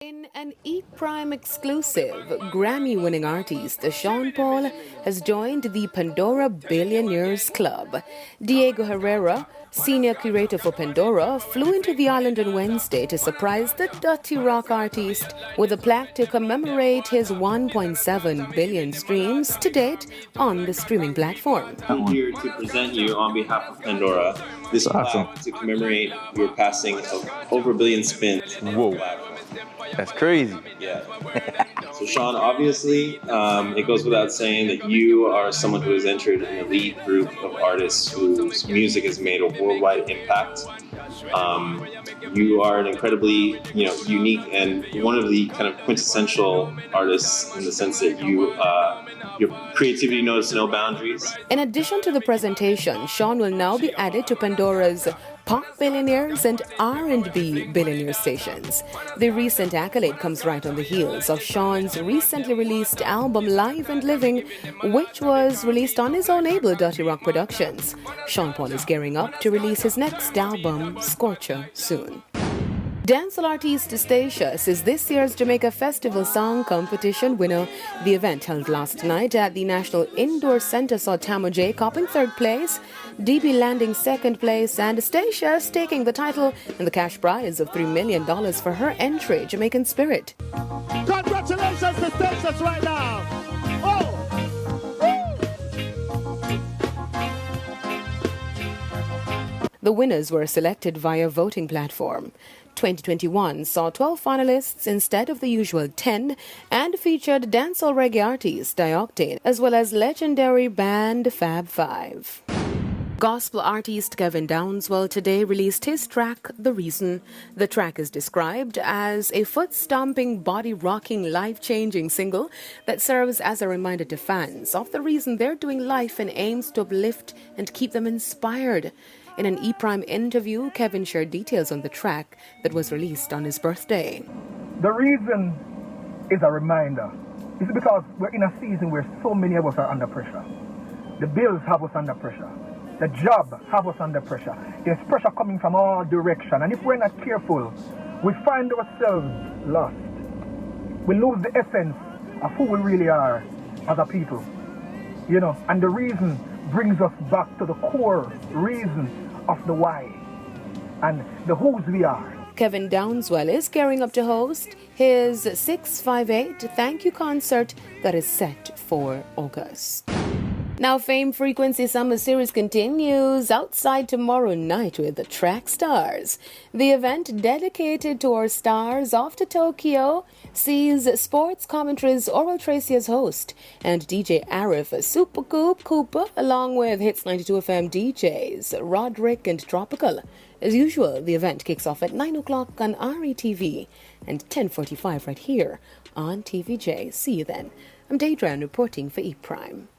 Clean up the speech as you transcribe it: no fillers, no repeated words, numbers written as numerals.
In an E! Prime exclusive, Grammy-winning artist Sean Paul has joined the Pandora Billionaires Club. Diego Herrera, senior curator for Pandora, flew into the island on Wednesday to surprise the dirty rock artist with a plaque to commemorate his 1.7 billion streams to date on the streaming platform. I'm here to present you on behalf of Pandora this plaque to commemorate your passing of over a billion spins. Whoa. That's crazy. Yeah. So Sean, obviously, it goes without saying that you are someone who has entered an elite group of artists whose music has made a worldwide impact. You are an incredibly, unique and one of the kind of quintessential artists in the sense that your creativity knows no boundaries. In addition to the presentation, Sean will now be added to Pandora's Pop Billionaires and R&B Billionaire stations. The recent accolade comes right on the heels of Sean's recently released album Live and Living, which was released on his own label Dirty Rock Productions. Sean Paul is gearing up to release his next album, Scorcher, soon. Dancehall artist Statius is this year's Jamaica Festival Song Competition winner. The event held last night at the National Indoor Center saw TVJ copping third place, DB landing second place, and Statius taking the title and the cash prize of $3 million for her entry, Jamaican Spirit. Congratulations to Statius right now! Oh! The winners were selected via voting platform. 2021 saw 12 finalists instead of the usual 10 and featured dancehall reggae artist Dioctane as well as legendary band Fab Five. Gospel artist Kevin Downswell today released his track, The Reason. The track is described as a foot-stomping, body-rocking, life-changing single that serves as a reminder to fans of the reason they're doing life and aims to uplift and keep them inspired. In an E! Prime interview, Kevin shared details on the track that was released on his birthday. The reason is a reminder. It's because we're in a season where so many of us are under pressure. The bills have us under pressure. The job have us under pressure. There's pressure coming from all directions. And if we're not careful, we find ourselves lost. We lose the essence of who we really are as a people. And the reason brings us back to the core reason of the why and the whose we are. Kevin Downswell is gearing up to host his 658 Thank You concert that is set for August. Now, Fame Frequency Summer Series continues outside tomorrow night with the Track Stars. The event, dedicated to our stars off to Tokyo, sees sports commentaries Oral Tracy as host and DJ Arif Super Cooper along with Hits 92 FM DJs Roderick and Tropical. As usual, the event kicks off at 9 o'clock on RETV and 10:45 right here on TVJ. See you then. I'm Daedran reporting for E! Prime.